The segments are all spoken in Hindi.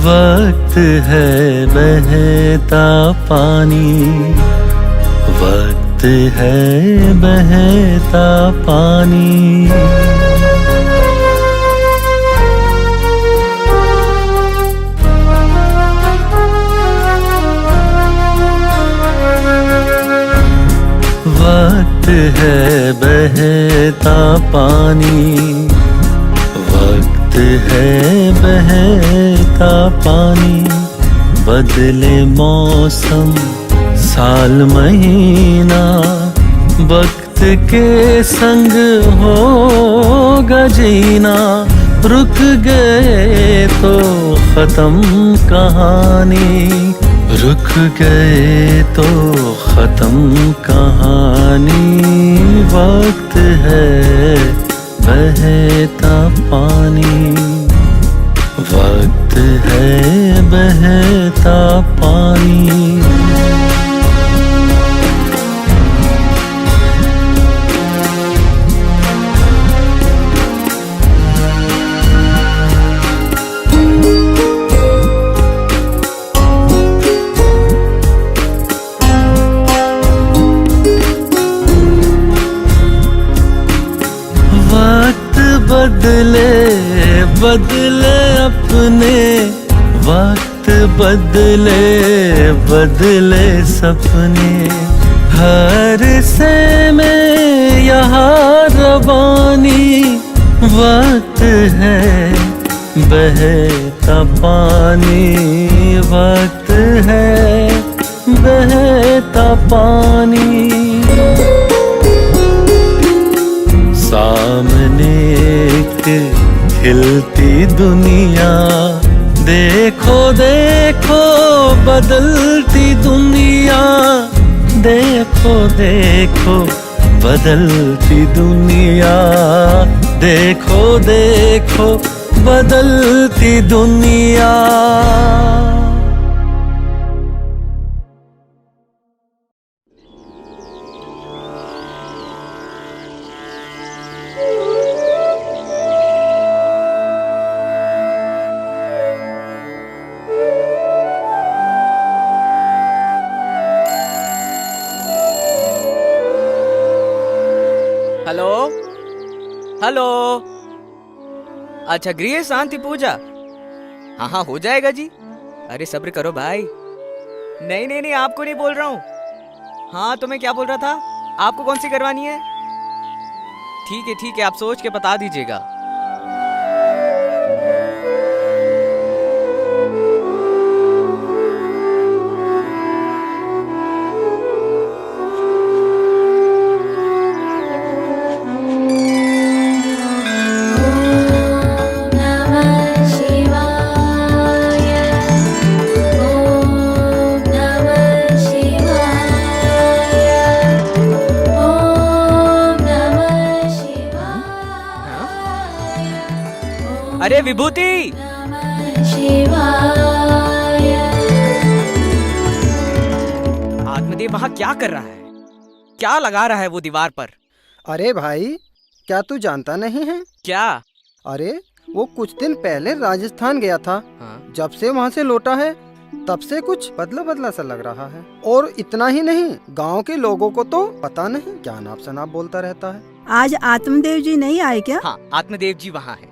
वक्त है बहता पानी, वक्त है बहता पानी। वक्त है बहता पानी, वक्त है बहता पानी। बदले मौसम साल महीना, वक्त के संग होगा जीना। रुक गए तो खत्म कहानी, रुक गए तो खत्म कहानी। वक्त है बहता पानी, वक्त है बहता पानी। बदले बदले अपने, वक्त बदले बदले सपने। हर से में यहाँ रवानी, वक्त है बहता पानी, वक्त है बहता पानी। सामने एक खिलती दुनिया, देखो देखो बदलती दुनिया। देखो देखो बदलती दुनिया, देखो देखो बदलती दुनिया। Hello hello. अच्छा, गृह शांति पूजा। हाँ हाँ, हो जाएगा जी। अरे सब्र करो भाई। नहीं नहीं नहीं, आपको नहीं बोल रहा हूँ। हाँ, तो मैं क्या बोल रहा था, आपको कौन सी करवानी है? ठीक है, आप सोच के बता दीजिएगा। अरे विभूति, आत्मदेव वहां क्या कर रहा है? क्या लगा रहा है वो दीवार पर? अरे भाई, क्या तू जानता नहीं है? क्या? अरे वो कुछ दिन पहले राजस्थान गया था। हाँ? जब से वहाँ से लौटा है तब से कुछ बदला बदला सा लग रहा है। और इतना ही नहीं, गांव के लोगों को तो पता नहीं क्या नाप शनाप बोलता रहता है। आज आत्मदेव जी नहीं आए क्या? हाँ, आत्मदेव जी वहाँ है।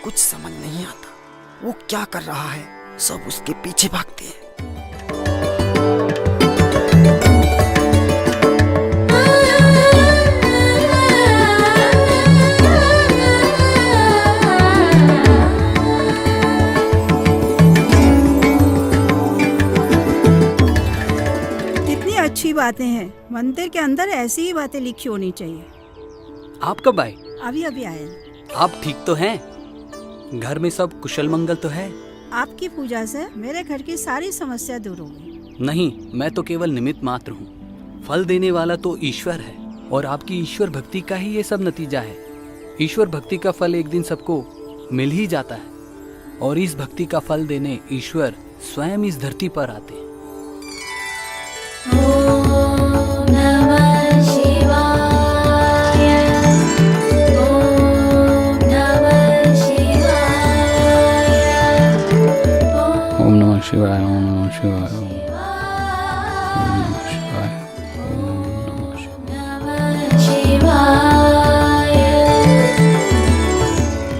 कुछ समझ नहीं आता वो क्या कर रहा है। सब उसके पीछे भागते हैं। कितनी अच्छी बातें हैं। मंदिर के अंदर ऐसी ही बातें लिखी होनी चाहिए। आप कब आए? अभी अभी आए। आप ठीक तो हैं? घर में सब कुशल मंगल तो है? आपकी पूजा से मेरे घर की सारी समस्या दूर हो गई। नहीं, मैं तो केवल निमित्त मात्र हूँ। फल देने वाला तो ईश्वर है और आपकी ईश्वर भक्ति का ही ये सब नतीजा है। ईश्वर भक्ति का फल एक दिन सबको मिल ही जाता है और इस भक्ति का फल देने ईश्वर स्वयं इस धरती पर आते हैं। शिवाय, ओम नमः शिवाय, ओम नमः शिवाय, ओम नमः शिवाय।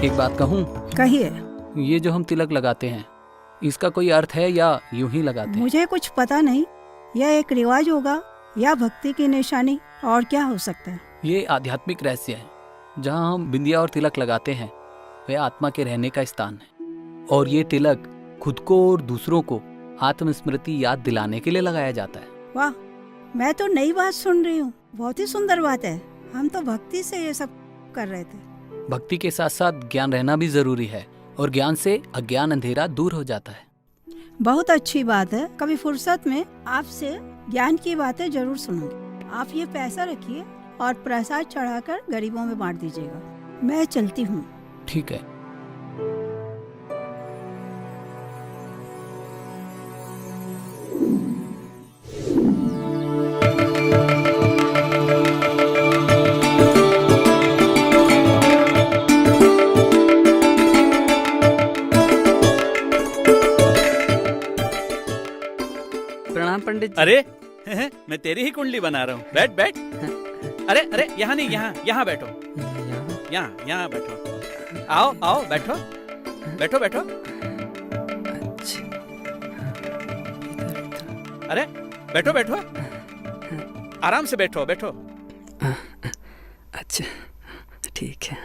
एक बात कहूँ, कहिए। ये जो हम तिलक लगाते हैं, इसका कोई अर्थ है या यूं ही लगाते हैं? मुझे कुछ पता नहीं, यह एक रिवाज होगा या भक्ति की निशानी, और क्या हो सकता है। ये आध्यात्मिक रहस्य है। जहाँ हम बिंदिया और तिलक लगाते हैं वह आत्मा के रहने का स्थान है, और ये तिलक खुद को और दूसरों को आत्मस्मृति याद दिलाने के लिए लगाया जाता है। वाह, मैं तो नई बात सुन रही हूँ। बहुत ही सुंदर बात है। हम तो भक्ति से ये सब कर रहे थे। भक्ति के साथ साथ ज्ञान रहना भी जरूरी है, और ज्ञान से अज्ञान अंधेरा दूर हो जाता है। बहुत अच्छी बात है। कभी फुर्सत में आपसे ज्ञान की बातें जरूर सुनूंगी। आप ये पैसा रखिए और प्रसाद चढ़ाकर गरीबों में बांट दीजिएगा। मैं चलती हूँ। ठीक है। प्रणाम पंडित जी। अरे मैं तेरी ही कुंडली बना रहा हूँ। बैठ बैठ। अरे अरे यहाँ नहीं, यहाँ यहाँ बैठो, यहाँ बैठो। आओ आओ, बैठो बैठो बैठो। अरे बैठो बैठो, आराम से बैठो बैठो। अच्छा ठीक है।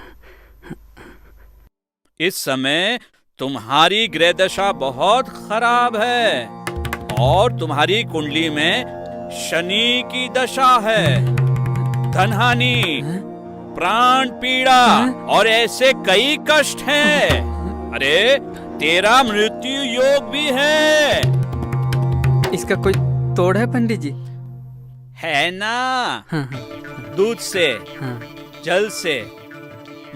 इस समय तुम्हारी ग्रह दशा बहुत खराब है, और तुम्हारी कुंडली में शनि की दशा है। धनहानि, प्राण पीड़ा और ऐसे कई कष्ट हैं। अरे तेरा मृत्यु योग भी है। इसका कोई तोड़ है पंडित जी? है ना। हाँ, दूध से, हाँ, जल से,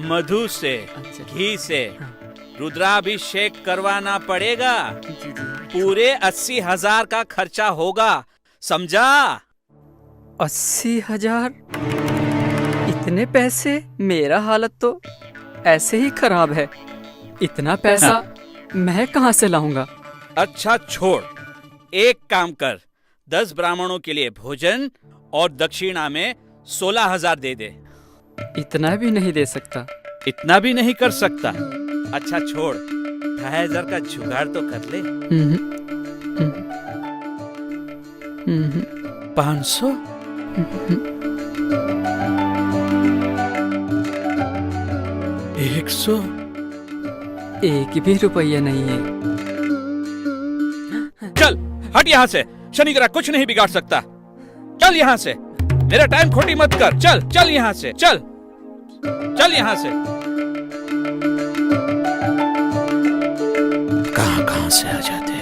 मधु से, अच्छा। घी से हाँ। रुद्राभिषेक करवाना पड़ेगा। जी जी। पूरे 80,000 का खर्चा होगा, समझा? 80,000? इतने पैसे? मेरा हालत तो ऐसे ही खराब है। इतना पैसा मैं कहाँ से लाऊंगा? अच्छा छोड़, एक काम कर, 10 ब्राह्मणों के लिए भोजन और दक्षिणा में 16,000 दे दे। इतना भी नहीं दे सकता। इतना भी नहीं कर सकता? अच्छा छोड़, 2,500 का जुगाड़ तो कर ले। 500? एक 100? एक भी रुपया नहीं है। चल हट यहाँ से, शनि तेरा कुछ नहीं बिगाड़ सकता। चल यहाँ से, मेरा टाइम खोटी मत कर। चल चल यहाँ से, चल चल यहाँ से। कहाँ से आ जाते हैं।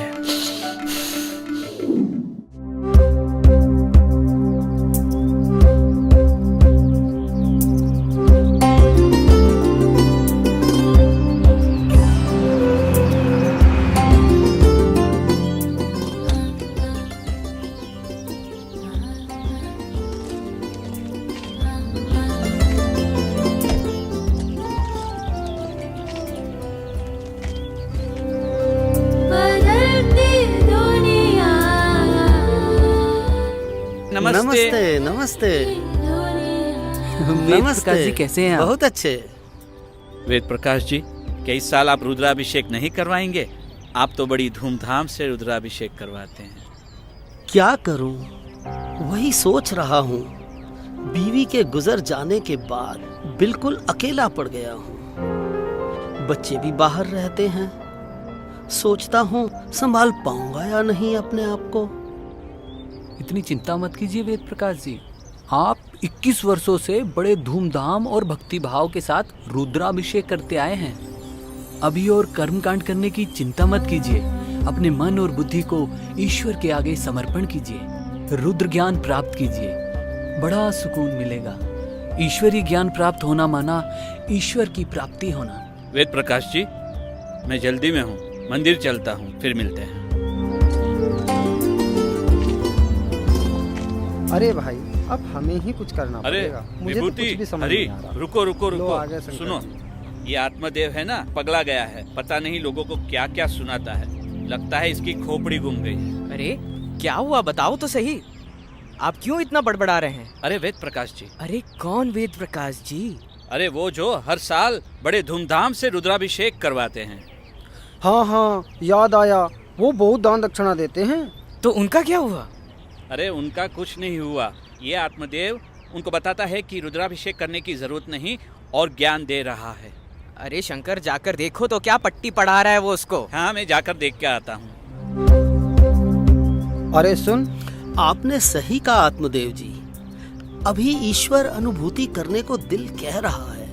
नमस्ते नमस्ते वेद प्रकाश जी कैसे हैं आप? बहुत अच्छे। वेद प्रकाश जी, क्या इस साल आप रुद्राभिषेक नहीं करवाएंगे? आप तो बड़ी धूमधाम से रुद्राभिषेक करवाते हैं। क्या करूं, वही सोच रहा हूं। बीवी के गुजर जाने के बाद बिल्कुल अकेला पड़ गया हूं। बच्चे भी बाहर रहते हैं। सोचता हूं संभाल पाऊंगा या नहीं अपने आप को। इतनी चिंता मत कीजिए वेद प्रकाश जी। आप 21 वर्षों से बड़े धूमधाम और भक्ति भाव के साथ रुद्राभिषेक करते आए हैं। अभी और कर्मकांड करने की चिंता मत कीजिए। अपने मन और बुद्धि को ईश्वर के आगे समर्पण कीजिए। रुद्र ज्ञान प्राप्त कीजिए, बड़ा सुकून मिलेगा। ईश्वरीय ज्ञान प्राप्त होना माना ईश्वर की प्राप्ति होना। वेद प्रकाश जी, मैं जल्दी में हूँ, मंदिर चलता हूँ, फिर मिलते हैं। अरे भाई, अब हमें ही कुछ करना अरे पड़ेगा। मुझे तो विभूति, कुछ भी समझ हरि, नहीं आ रहा। रुको रुको लो, रुको। आगे शंकर सुनो, जी। ये आत्मदेव है ना, पगला गया है। पता नहीं लोगों को क्या क्या सुनाता है। लगता है इसकी खोपड़ी गुम गई। अरे क्या हुआ, बताओ तो सही। आप क्यों इतना बड़बड़ा रहे हैं? अरे वेद प्रकाश जी। अरे कौन वेद प्रकाश जी? अरे वो जो हर साल बड़े धूमधाम से रुद्राभिषेक करवाते हैं। हाँ हाँ, याद आया, वो बहुत दान दक्षिणा देते हैं। तो उनका क्या हुआ? अरे उनका कुछ नहीं हुआ। ये आत्मदेव उनको बताता है कि रुद्राभिषेक करने की जरूरत नहीं और ज्ञान दे रहा है। अरे शंकर, जाकर देखो तो क्या पट्टी पढ़ा रहा है वो उसको। हाँ, मैं जाकर देख के आता हूँ। अरे सुन, आपने सही कहा आत्मदेव जी। अभी ईश्वर अनुभूति करने को दिल कह रहा है,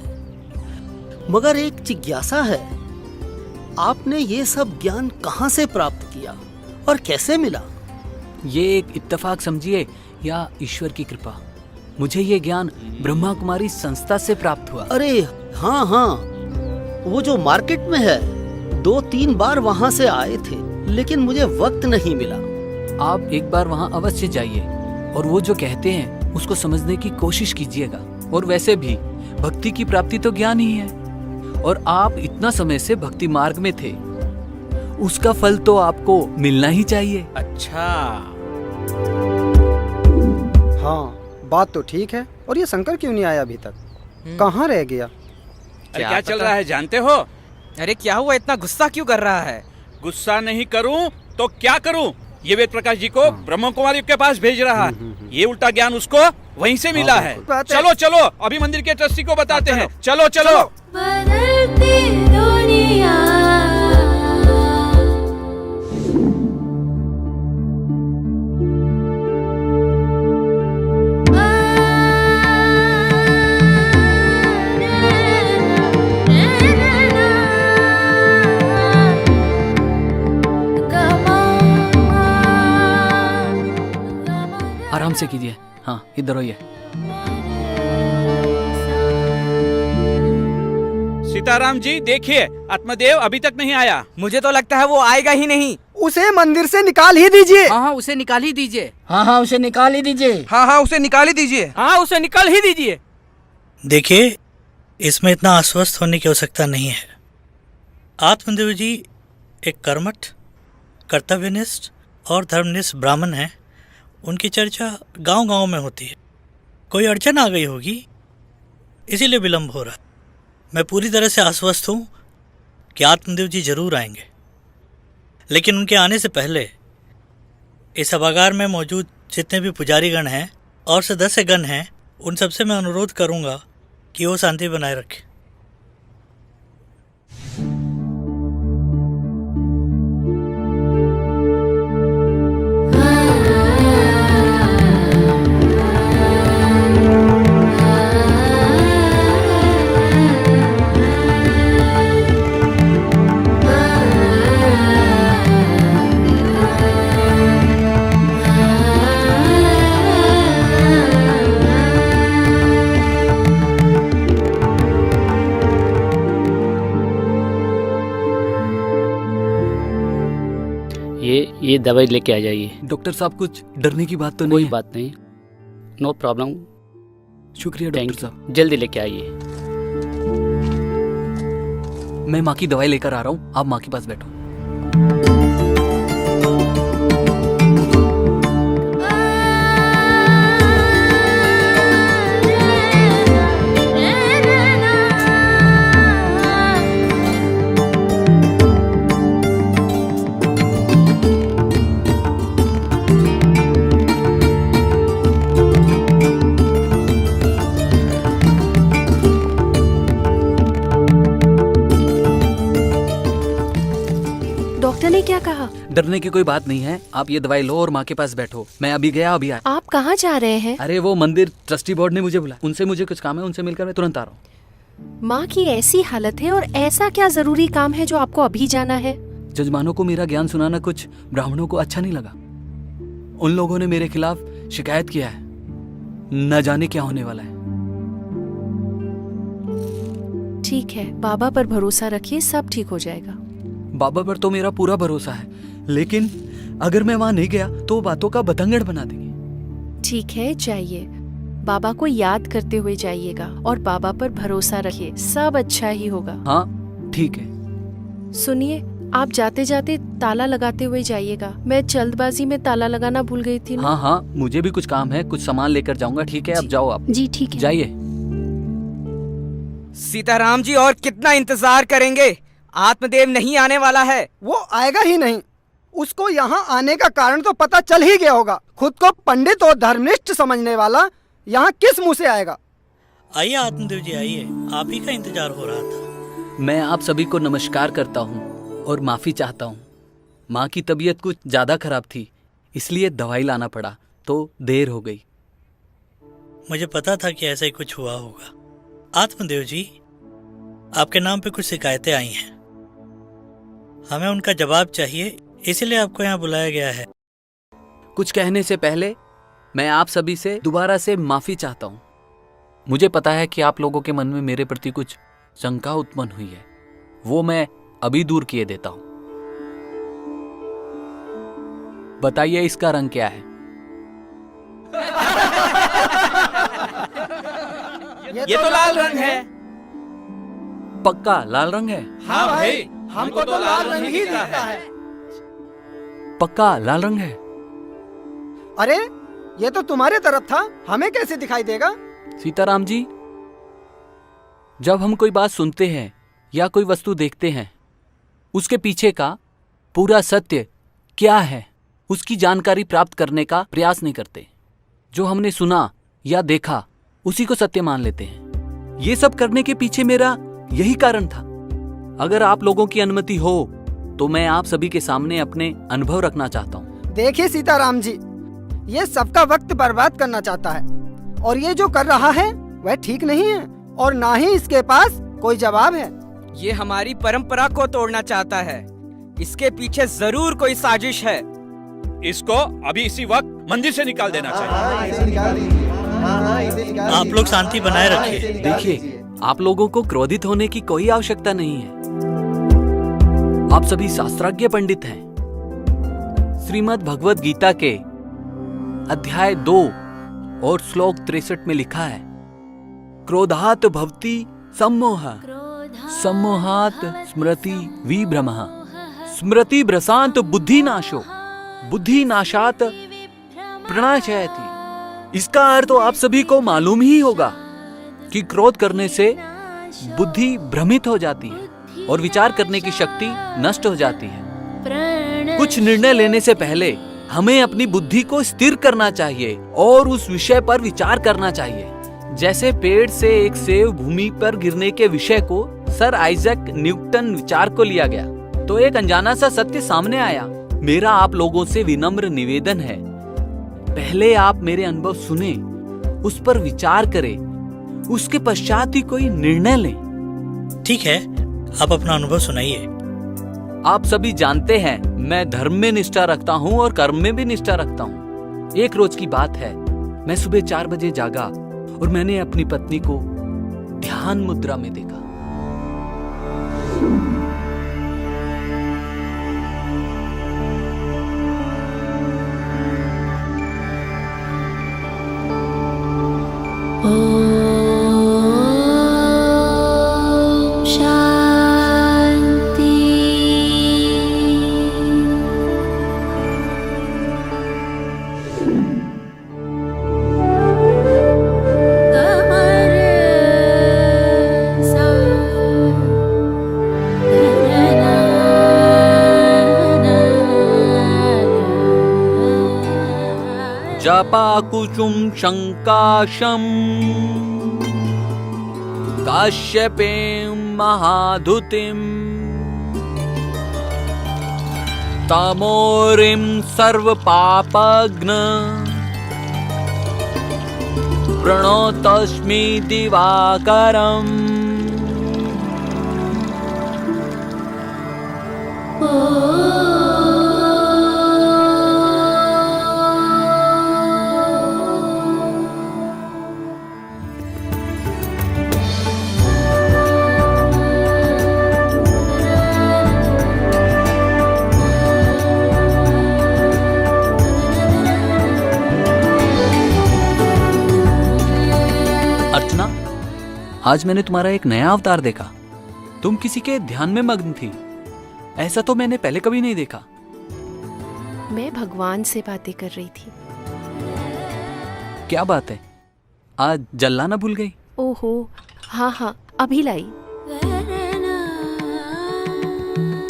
मगर एक जिज्ञासा है, आपने ये सब ज्ञान कहाँ से प्राप्त किया और कैसे मिला? ये एक इत्तेफाक समझिए या ईश्वर की कृपा। मुझे ये ज्ञान ब्रह्मा कुमारी संस्था से प्राप्त हुआ। अरे हाँ हाँ, वो जो मार्केट में है, 2-3 बार वहाँ से आए थे, लेकिन मुझे वक्त नहीं मिला। आप एक बार वहाँ अवश्य जाइए और वो जो कहते हैं उसको समझने की कोशिश कीजिएगा। और वैसे भी भक्ति की प्राप्ति तो ज्ञान ही है, और आप इतना समय से भक्ति मार्ग में थे, उसका फल तो आपको मिलना ही चाहिए। अच्छा। हाँ बात तो ठीक है। और ये शंकर क्यों नहीं आया अभी तक? कहाँ रह गया? अरे क्या चल रहा है जानते हो? अरे क्या हुआ, इतना गुस्सा क्यों कर रहा है? गुस्सा नहीं करूं तो क्या करूं? ये वेद प्रकाश जी को ब्रह्मा कुमारी के पास भेज रहा है। ये उल्टा ज्ञान उसको वहीं से मिला है। चलो चलो, अभी मंदिर के ट्रस्टी को बताते हैं। चलो चलो। बदलती दुनिया। आराम से कीजिए। हाँ, इधर होइए। सीताराम जी देखिए, आत्मदेव अभी तक नहीं आया। मुझे तो लगता है वो आएगा ही नहीं। उसे मंदिर से निकाल ही दीजिए। हाँ, उसे निकाल ही दीजिए। हाँ, उसे निकाल ही दीजिए। हाँ, उसे निकाल ही दीजिए। हाँ, उसे निकाल ही दीजिए। देखिए, इसमें इतना आश्वस्त होने की आवश्यकता नहीं है। आत्मदेव जी एक कर्मठ, कर्तव्यनिष्ठ और धर्मनिष्ठ ब्राह्मण हैं। उनकी चर्चा गांव-गांव में होती है। कोई अड़चन आ गई होगी, इसीलिए विलम्ब हो रहा है। मैं पूरी तरह से आश्वस्त हूँ कि आत्मदेव जी जरूर आएंगे, लेकिन उनके आने से पहले इस सभागार में मौजूद जितने भी पुजारीगण हैं और सदस्यगण हैं, उन सबसे मैं अनुरोध करूँगा कि वो शांति बनाए रखें। ये दवाई लेके आ जाइए। डॉक्टर साहब, कुछ डरने की बात तो नहीं कोई है? बात नहीं, नो प्रॉब्लम। शुक्रिया डॉक्टर साहब। जल्दी लेके आइए। मैं माँ की दवाई लेकर आ रहा हूँ, आप माँ के पास बैठो। डॉक्टर ने क्या कहा? डरने की कोई बात नहीं है, आप ये दवाई लो और माँ के पास बैठो। मैं अभी गया, अभी आया। आप कहाँ जा रहे हैं? अरे वो मंदिर ट्रस्टी बोर्ड ने मुझे बुलाया, उनसे मुझे कुछ काम है, उनसे मिलकर मैं तुरंत आ रहा हूँ। माँ की ऐसी हालत है और ऐसा क्या जरूरी काम है जो आपको अभी जाना है? जजमानों को मेरा ज्ञान सुनाना कुछ ब्राह्मणों को अच्छा नहीं लगा। उन लोगों ने मेरे खिलाफ शिकायत किया है, न जाने क्या होने वाला है। ठीक है, बाबा पर भरोसा रखिए, सब ठीक हो जाएगा। बाबा पर तो मेरा पूरा भरोसा है, लेकिन अगर मैं वहां नहीं गया तो बातों का बतंगड़ बना देंगे। ठीक है, जाइए, बाबा को याद करते हुए जाइएगा और बाबा पर भरोसा रखिए, सब अच्छा ही होगा। हाँ ठीक है। सुनिए, आप जाते जाते ताला लगाते हुए जाइएगा। मैं जल्दबाजी में ताला लगाना भूल गई थी ना। हाँ हाँ, मुझे भी कुछ काम है, कुछ सामान लेकर जाऊंगा। ठीक है, अब जाओ आप। जी ठीक है। जाइए। सीताराम जी और कितना इंतजार करेंगे? आत्मदेव नहीं आने वाला है। वो आएगा ही नहीं। उसको यहाँ आने का कारण तो पता चल ही गया होगा। खुद को पंडित और धर्मनिष्ठ समझने वाला यहाँ किस मुंह से आएगा? आइए आत्मदेव जी, आइए, आप ही का इंतजार हो रहा था। मैं आप सभी को नमस्कार करता हूँ और माफ़ी चाहता हूँ। माँ की तबीयत कुछ ज़्यादा खराब थी, इसलिए दवाई लाना पड़ा, तो देर हो गई। मुझे पता था कि ऐसा ही कुछ हुआ होगा। आत्मदेव जी, आपके नाम पे कुछ शिकायतें आई हैं, हमें उनका जवाब चाहिए, इसीलिए आपको यहाँ बुलाया गया है। कुछ कहने से पहले मैं आप सभी से दोबारा से माफ़ी चाहता हूँ। मुझे पता है कि आप लोगों के मन में मेरे प्रति कुछ शंका उत्पन्न हुई है, वो मैं अभी दूर किए देता हूं। बताइए इसका रंग क्या है? ये तो लाल रंग है। पक्का लाल रंग है? हाँ भाई, हमको तो लाल रंग ही दिखता है। पक्का लाल रंग है? अरे ये तो तुम्हारे तरफ था, हमें कैसे दिखाई देगा? सीताराम जी, जब हम कोई बात सुनते हैं या कोई वस्तु देखते हैं, उसके पीछे का पूरा सत्य क्या है उसकी जानकारी प्राप्त करने का प्रयास नहीं करते। जो हमने सुना या देखा उसी को सत्य मान लेते हैं। ये सब करने के पीछे मेरा यही कारण था। अगर आप लोगों की अनुमति हो तो मैं आप सभी के सामने अपने अनुभव रखना चाहता हूँ। देखिए सीताराम जी, ये सबका वक्त बर्बाद करना चाहता है और ये जो कर रहा है वह ठीक नहीं है और ना ही इसके पास कोई जवाब है। ये हमारी परंपरा को तोड़ना चाहता है। इसके पीछे जरूर कोई साजिश है। इसको अभी इसी वक्त मंदिर से निकाल देना चाहिए। आप लोग शांति बनाए रखिए। देखिए, आप लोगों को क्रोधित होने की कोई आवश्यकता नहीं है। आप सभी शास्त्रज्ञ पंडित हैं। श्रीमद् भगवद गीता के अध्याय 2 और श्लोक 63 में लिखा है, क्रोधात भवति सम्मोह, सम्मोहात स्मृति विभ्रमः, स्मृति भ्रशांत बुद्धिनाशो, बुद्धिनाशात प्रणाशयति। इसका अर्थ तो आप सभी को मालूम ही होगा कि क्रोध करने से बुद्धि भ्रमित हो जाती है और विचार करने की शक्ति नष्ट हो जाती है। कुछ निर्णय लेने से पहले हमें अपनी बुद्धि को स्थिर करना चाहिए और उस विषय पर विचार करना चाहिए। जैसे पेड़ से एक सेब भूमि पर गिरने के विषय को सर आइजैक न्यूटन विचार को लिया गया तो एक अनजाना सा सत्य सामने आया। मेरा आप लोगों से विनम्र निवेदन है, पहले आप मेरे अनुभव सुने, उस पर विचार करें, उसके पश्चात ही कोई निर्णय लें। ठीक है, आप अपना अनुभव सुनाइए। आप सभी जानते हैं मैं धर्म में निष्ठा रखता हूँ और कर्म में भी निष्ठा रखता हूँ। एक रोज की बात है, मैं सुबह 4 बजे जागा और मैंने अपनी पत्नी को ध्यान मुद्रा में देखा। जपाकुसुम शंकाशम काश्यपें महाधुतिम तमोरिं सर्वपापघ्न प्रणतोस्मि दिवाकरम्। अर्चना, आज मैंने तुम्हारा एक नया अवतार देखा। तुम किसी के ध्यान में मग्न थी। ऐसा तो मैंने पहले कभी नहीं देखा। मैं भगवान से बातें कर रही थी। क्या बात है, आज जल लाना भूल गई? ओहो, हाँ हाँ, अभी लाई।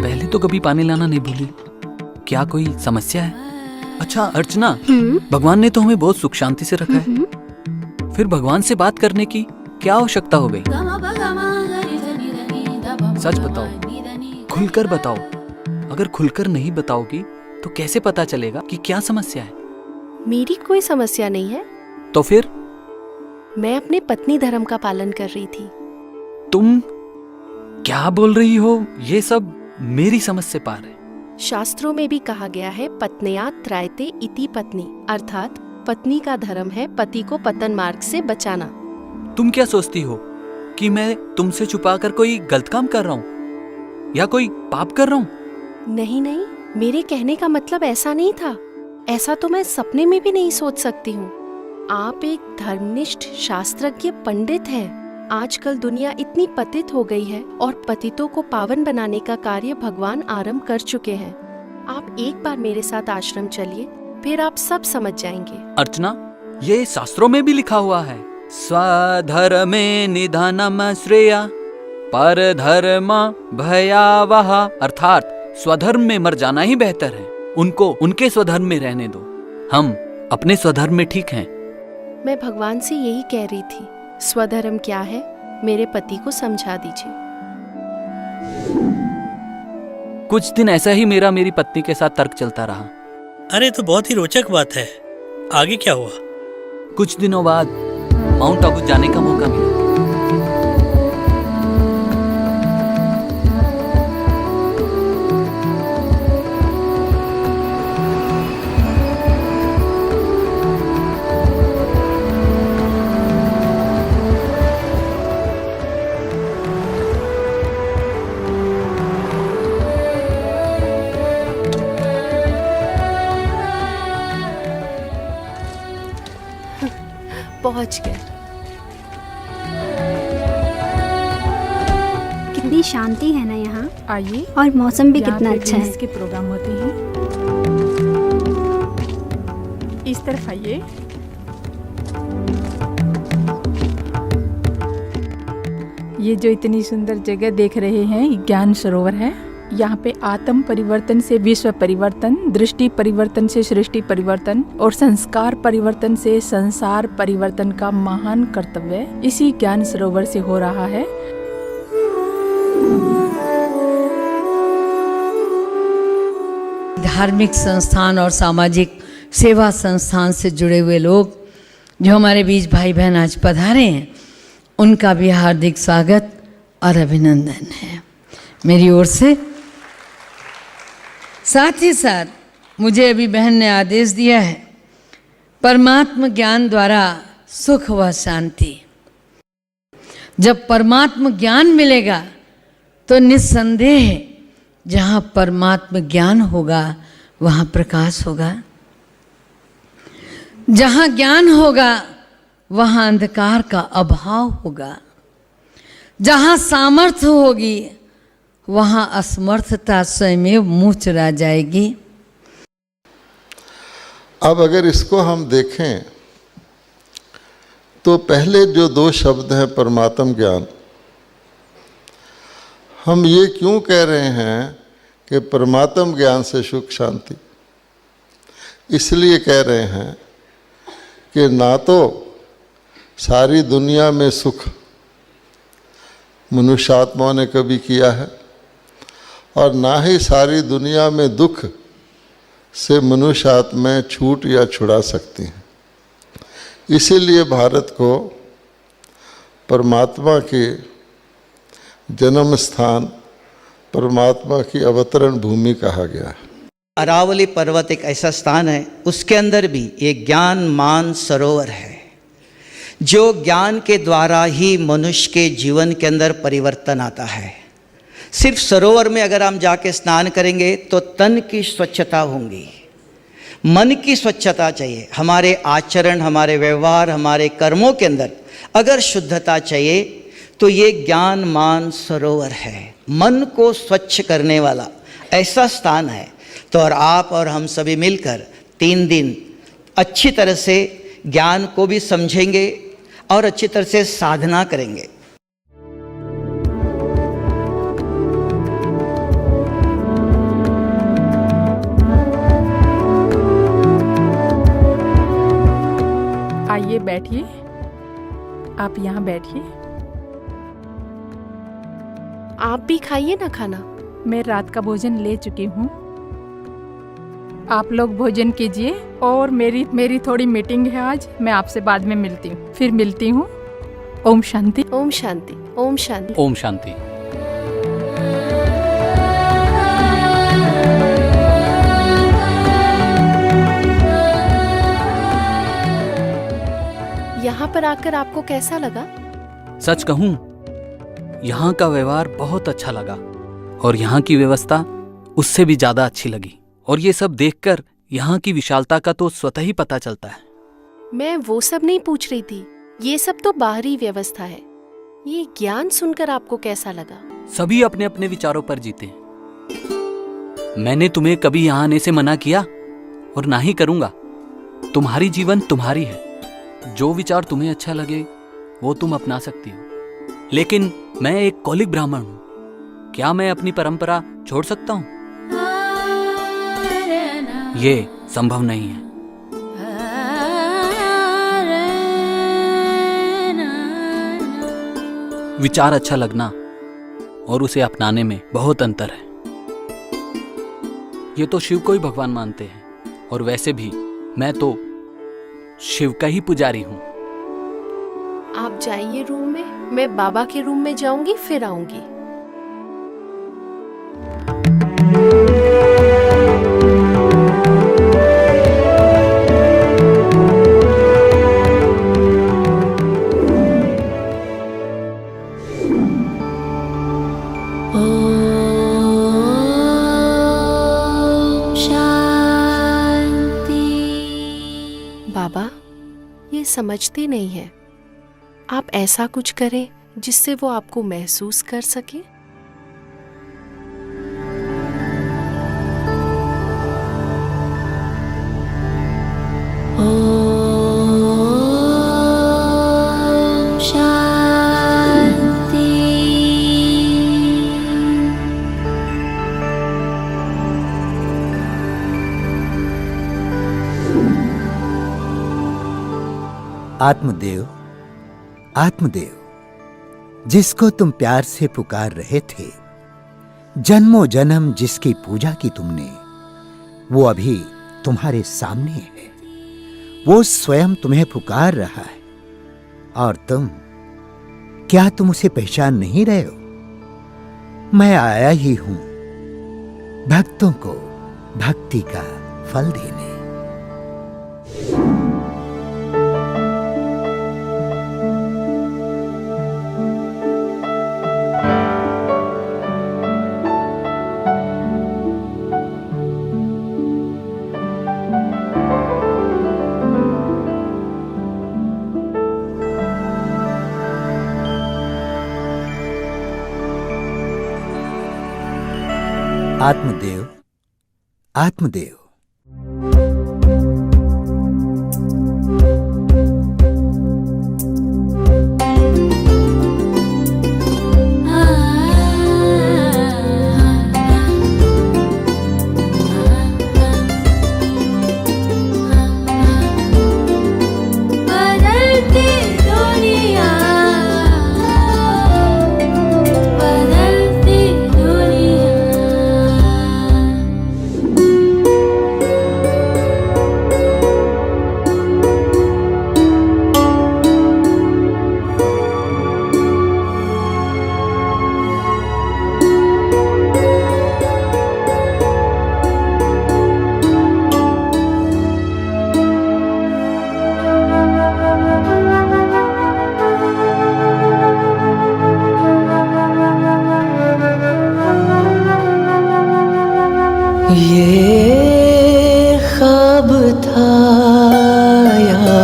पहले तो कभी पानी लाना नहीं भूली। क्या कोई समस्या है? अच्छा अर्चना, भगवान ने तो हमें बहुत सुख शांति से रखा है, फिर भगवान से बात करने की क्या आवश्यकता हो गई? सच बताओ, खुलकर बताओ। अगर खुलकर नहीं बताओगी तो कैसे पता चलेगा कि क्या समस्या है? मेरी कोई समस्या नहीं है। तो फिर? मैं अपने पत्नी धर्म का पालन कर रही थी। तुम क्या बोल रही हो? ये सब मेरी समझ से पार है। शास्त्रों में भी कहा गया है पत्न्या त्रायते इति पत्नी, अर्थात पत्नी का धर्म है पति को पतन मार्ग से बचाना। तुम क्या सोचती हो कि मैं तुमसे छुपाकर कोई गलत काम कर रहा हूँ या कोई पाप कर रहा हूँ? नहीं नहीं, मेरे कहने का मतलब ऐसा नहीं था। ऐसा तो मैं सपने में भी नहीं सोच सकती हूँ। आप एक धर्मनिष्ठ शास्त्रज्ञ पंडित हैं। आजकल दुनिया इतनी पतित हो गई है और पतितों को पावन बनाने का कार्य भगवान आरंभ कर चुके हैं। आप एक बार मेरे साथ आश्रम चलिए, फिर आप सब समझ जाएंगे। अर्चना, ये शास्त्रों में भी लिखा हुआ है, स्वधर्मे निधनम श्रेया परधर्म भयावह, अर्थात स्वधर्म में मर जाना ही बेहतर है। उनको उनके स्वधर्म में रहने दो, हम अपने स्वधर्म में ठीक हैं। मैं भगवान से यही कह रही थी, स्वधर्म क्या है मेरे पति को समझा दीजिए। कुछ दिन ऐसा ही मेरी पत्नी के साथ तर्क चलता रहा। अरे तो बहुत ही रोचक बात है, आगे क्या हुआ? कुछ दिनों बाद माउंट आबू जाने का मौका मिला। पहुंच गए। कितनी शांति है ना यहाँ, आइए, और मौसम भी कितना अच्छा है। के प्रोग्राम होते हैं। इस तरफ आइए। ये जो इतनी सुंदर जगह देख रहे हैं, ज्ञान सरोवर है। यहाँ पे आत्म परिवर्तन से विश्व परिवर्तन, दृष्टि परिवर्तन से सृष्टि परिवर्तन और संस्कार परिवर्तन से संसार परिवर्तन का महान कर्तव्य इसी ज्ञान सरोवर से हो रहा है। धार्मिक संस्थान और सामाजिक सेवा संस्थान से जुड़े हुए लोग जो हमारे बीच भाई बहन आज पधारे हैं, उनका भी हार्दिक स्वागत और अभिनंदन है मेरी ओर से। साथ ही साथ मुझे अभी बहन ने आदेश दिया है, परमात्म ज्ञान द्वारा सुख व शांति। जब परमात्म ज्ञान मिलेगा तो निस्संदेह जहाँ परमात्म ज्ञान होगा वहाँ प्रकाश होगा, जहाँ ज्ञान होगा वहाँ अंधकार का अभाव होगा, जहाँ सामर्थ्य होगी वहाँ असमर्थता स्वयं मुँह चुरा जाएगी। अब अगर इसको हम देखें तो पहले जो दो शब्द हैं परमात्म ज्ञान, हम ये क्यों कह रहे हैं कि परमात्म ज्ञान से सुख शांति? इसलिए कह रहे हैं कि ना तो सारी दुनिया में सुख मनुष्य आत्माओं ने कभी किया है और ना ही सारी दुनिया में दुख से मनुष्य आत्माएं छूट या छुड़ा सकती हैं। इसीलिए भारत को परमात्मा के जन्म स्थान, परमात्मा की अवतरण भूमि कहा गया है। अरावली पर्वत एक ऐसा स्थान है, उसके अंदर भी एक ज्ञान मान सरोवर है, जो ज्ञान के द्वारा ही मनुष्य के जीवन के अंदर परिवर्तन आता है। सिर्फ सरोवर में अगर हम जाके स्नान करेंगे तो तन की स्वच्छता होगी, मन की स्वच्छता चाहिए। हमारे आचरण, हमारे व्यवहार, हमारे कर्मों के अंदर अगर शुद्धता चाहिए तो ये ज्ञान मान सरोवर है। मन को स्वच्छ करने वाला, ऐसा स्थान है। तो और आप और हम सभी मिलकर 3 दिन अच्छी तरह से ज्ञान को भी समझेंगे और अच्छी तरह से साधना करेंगे। आइए बैठिए, आप यहाँ बैठिए। आप भी खाइए ना खाना। मैं रात का भोजन ले चुकी हूँ, आप लोग भोजन कीजिए। और मेरी थोड़ी मीटिंग है आज, मैं आपसे बाद में मिलती हूँ। फिर मिलती हूँ। ओम शांति। ओम शांति। ओम शांति। ओम शांति। यहाँ पर आकर आपको कैसा लगा? सच कहूँ, यहाँ का व्यवहार बहुत अच्छा लगा और यहाँ की व्यवस्था उससे भी ज्यादा अच्छी लगी। और ये सब देखकर यहाँ की विशालता का तो स्वतः ही पता चलता है। मैं वो सब नहीं पूछ रही थी, ये सब तो बाहरी व्यवस्था है। ये ज्ञान सुनकर आपको कैसा लगा? सभी अपने अपने विचारों पर जीते हैं। मैंने तुम्हें कभी यहाँ आने से मना किया और ना ही करूंगा। तुम्हारी जीवन तुम्हारी है, जो विचार तुम्हें अच्छा लगे वो तुम अपना सकती हो। लेकिन मैं एक कौलिक ब्राह्मण हूं, क्या मैं अपनी परंपरा छोड़ सकता हूं? ये संभव नहीं है। विचार अच्छा लगना और उसे अपनाने में बहुत अंतर है। ये तो शिव को ही भगवान मानते हैं, और वैसे भी मैं तो शिव का ही पुजारी हूं। आप जाइए रूम में, मैं बाबा के रूम में जाऊंगी, फिर आऊंगी। बाबा ये समझते नहीं है, आप ऐसा कुछ करें जिससे वो आपको महसूस कर सके। आत्मदेव, आत्मदेव, जिसको तुम प्यार से पुकार रहे थे, जन्मों जन्म जिसकी पूजा की तुमने, वो अभी तुम्हारे सामने है। वो स्वयं तुम्हें पुकार रहा है और क्या तुम उसे पहचान नहीं रहे हो? मैं आया ही हूं भक्तों को भक्ति का फल देने। आत्मदेव, आत्मदेव, ये ख्वाब था या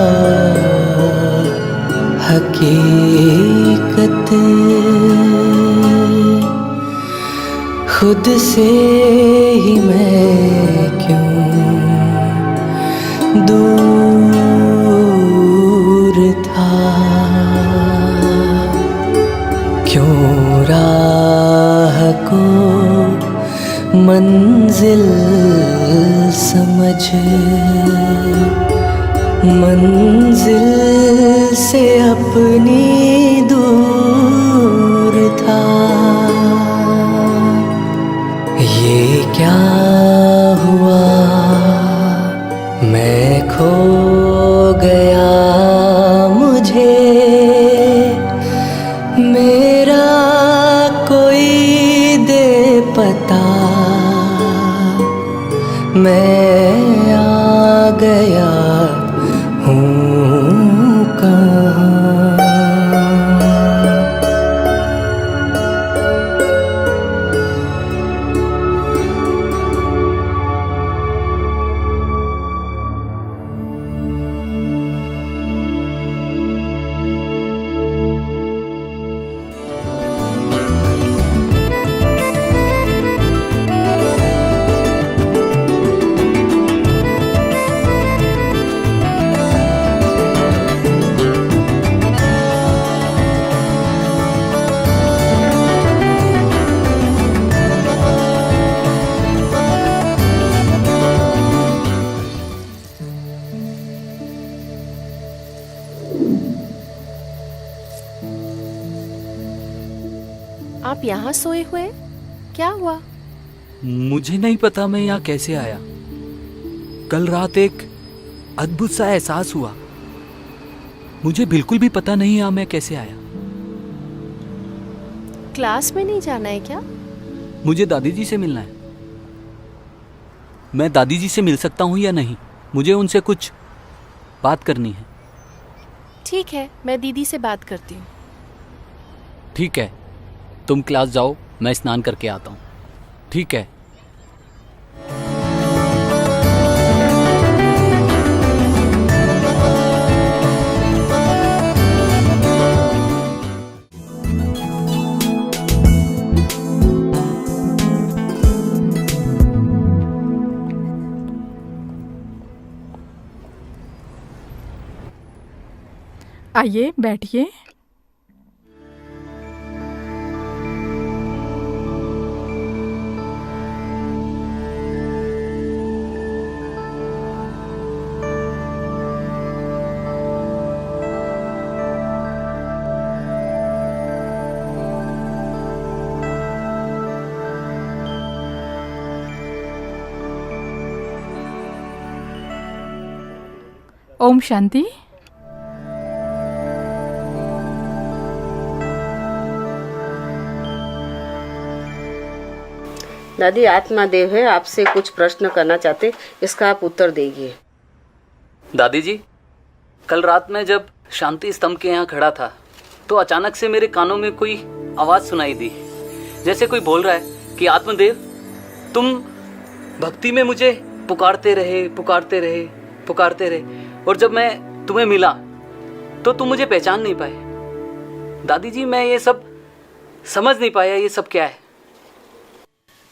हकीकत, खुद से ही मैं क्यों दूर था, क्यों राह को मंजिल समझ मंजिल से अपनी दूर था। ये क्या हुआ, मैं खो गया, मुझे मेरा कोई दे पता, मैं आ गया हूँ कहाँ। आप यहाँ सोए हुए? क्या हुआ? मुझे नहीं पता मैं यहाँ कैसे आया। कल रात एक अद्भुत सा एहसास हुआ। मुझे बिल्कुल भी पता नहीं यहाँ मैं कैसे आया। क्लास में नहीं जाना है क्या? मुझे दादी जी से मिलना है। मैं दादी जी से मिल सकता हूँ या नहीं? मुझे उनसे कुछ बात करनी है। ठीक है, मैं दीदी से बात करती हूँ। ठीक है, तुम क्लास जाओ, मैं स्नान करके आता हूँ। ठीक है। आइए बैठिए। ओम शांति। दादी, आत्मा देव है, आपसे कुछ प्रश्न करना चाहते, इसका आप उत्तर दीजिए। दादी जी, कल रात में जब शांति स्तंभ के यहाँ खड़ा था तो अचानक से मेरे कानों में कोई आवाज़ सुनाई दी, जैसे कोई बोल रहा है कि आत्मदेव, तुम भक्ति में मुझे पुकारते रहे पुकारते रहे पुकारते रहे, और जब मैं तुम्हें मिला तो तुम मुझे पहचान नहीं पाए। दादी जी, मैं ये सब समझ नहीं पाया, ये सब क्या है?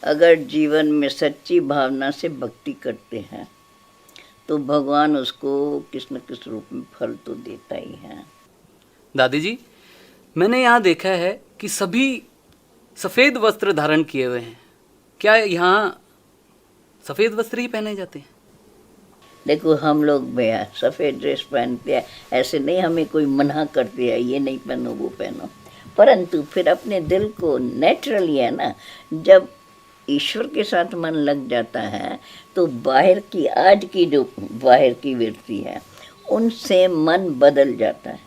अगर जीवन में सच्ची भावना से भक्ति करते हैं तो भगवान उसको किस न किस रूप में फल तो देता ही है। दादी जी, मैंने यहाँ देखा है कि सभी सफ़ेद वस्त्र धारण किए हुए हैं। क्या यहाँ सफ़ेद वस्त्र ही पहने जाते हैं? देखो, हम लोग भैया सफ़ेद ड्रेस पहनते हैं, ऐसे नहीं हमें कोई मना करते हैं ये नहीं पहनो वो पहनो, परंतु फिर अपने दिल को नेचुरली है ना, जब ईश्वर के साथ मन लग जाता है तो बाहर की आज की जो बाहर की वृत्ति है उनसे मन बदल जाता है।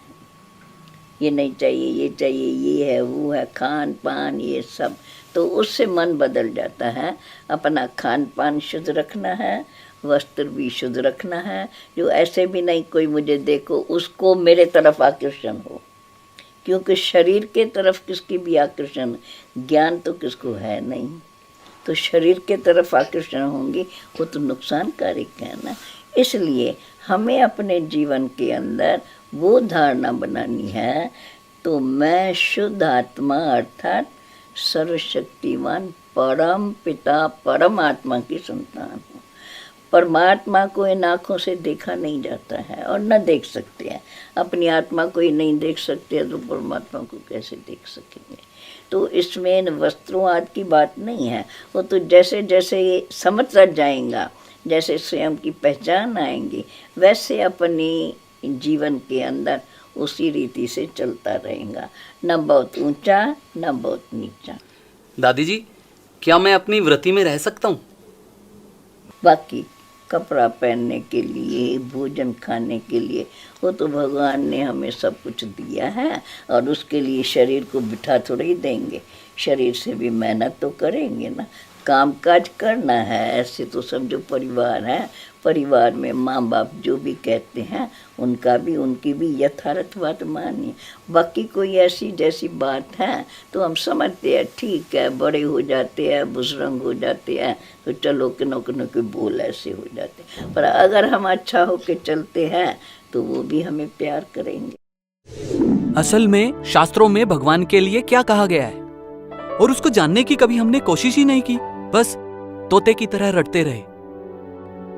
ये नहीं चाहिए, ये चाहिए, ये है, वो है, खान पान ये सब, तो उससे मन बदल जाता है। अपना खान पान शुद्ध रखना है, वस्त्र भी शुद्ध रखना है, जो ऐसे भी नहीं कोई मुझे देखो उसको मेरे तरफ आकर्षण हो, क्योंकि शरीर के तरफ किसकी भी आकर्षण, ज्ञान तो किसको है नहीं, तो शरीर के तरफ आकर्षण होंगी वो तो नुकसानकारक है ना। इसलिए हमें अपने जीवन के अंदर वो धारणा बनानी है, तो मैं शुद्ध आत्मा अर्थात सर्वशक्तिमान परम पिता परमात्मा की संतान हूँ। परमात्मा को इन आँखों से देखा नहीं जाता है और न देख सकते हैं। अपनी आत्मा को ही नहीं देख सकते तो परमात्मा को कैसे देख सकेंगे। तो इसमें इन वस्त्रों आदि की बात नहीं है। वो तो जैसे जैसे ये समझता जाएगा, जैसे स्वयं की पहचान आएंगी, वैसे अपनी जीवन के अंदर उसी रीति से चलता रहेगा, न बहुत ऊंचा न बहुत नीचा। दादी जी, क्या मैं अपनी व्रति में रह सकता हूँ? बाकी कपड़ा पहनने के लिए, भोजन खाने के लिए, वो तो भगवान ने हमें सब कुछ दिया है और उसके लिए शरीर को बिठा थोड़ा ही देंगे। शरीर से भी मेहनत तो करेंगे ना, काम काज करना है। ऐसे तो सब जो परिवार है, परिवार में माँ बाप जो भी कहते हैं उनकी भी यथार्थ बात मानिए। बाकी कोई ऐसी जैसी बात है तो हम समझते हैं, ठीक है, बड़े हो जाते हैं, बुजुर्ग हो जाते हैं तो चलो किनो के बोल ऐसे हो जाते हैं। पर अगर हम अच्छा होके चलते हैं तो वो भी हमें प्यार करेंगे। असल में शास्त्रों में भगवान के लिए क्या कहा गया है और उसको जानने की कभी हमने कोशिश ही नहीं की, बस तोते की तरह रटते रहे।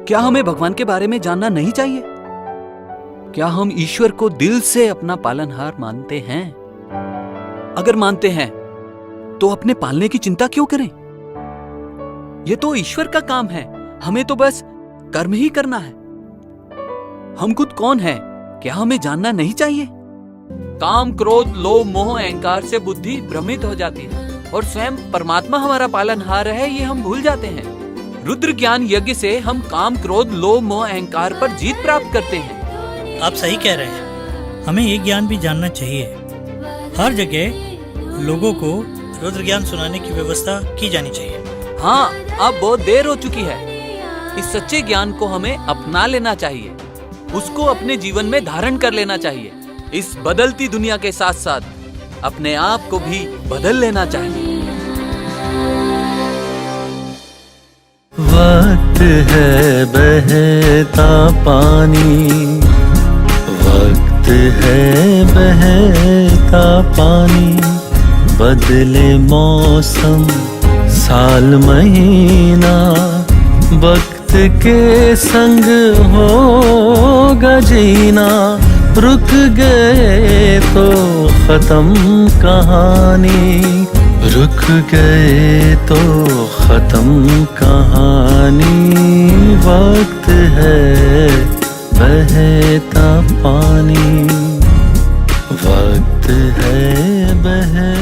क्या हमें भगवान के बारे में जानना नहीं चाहिए? क्या हम ईश्वर को दिल से अपना पालनहार मानते हैं? अगर मानते हैं तो अपने पालने की चिंता क्यों करें? ये तो ईश्वर का काम है, हमें तो बस कर्म ही करना है। हम खुद कौन है, क्या हमें जानना नहीं चाहिए? काम, क्रोध, लोभ, मोह, अहंकार से बुद्धि भ्रमित हो जाती है और स्वयं परमात्मा हमारा पालनहार है, ये हम भूल जाते हैं। रुद्र ज्ञान यज्ञ से हम काम, क्रोध, लोभ, मोह, अहंकार पर जीत प्राप्त करते हैं। आप सही कह रहे हैं, हमें ये ज्ञान भी जानना चाहिए। हर जगह लोगों को रुद्र ज्ञान सुनाने की व्यवस्था की जानी चाहिए। हाँ, अब बहुत देर हो चुकी है। इस सच्चे ज्ञान को हमें अपना लेना चाहिए, उसको अपने जीवन में धारण कर लेना चाहिए। इस बदलती दुनिया के साथ साथ अपने आप को भी बदल लेना चाहिए। वक्त है बहता पानी, वक्त है बहता पानी, बदले मौसम साल महीना, वक्त के संग होगा जीना। रुक गए तो खत्म कहानी, रुक गए तो खत्म कहानी। वक्त है बहता पानी, वक्त है बहता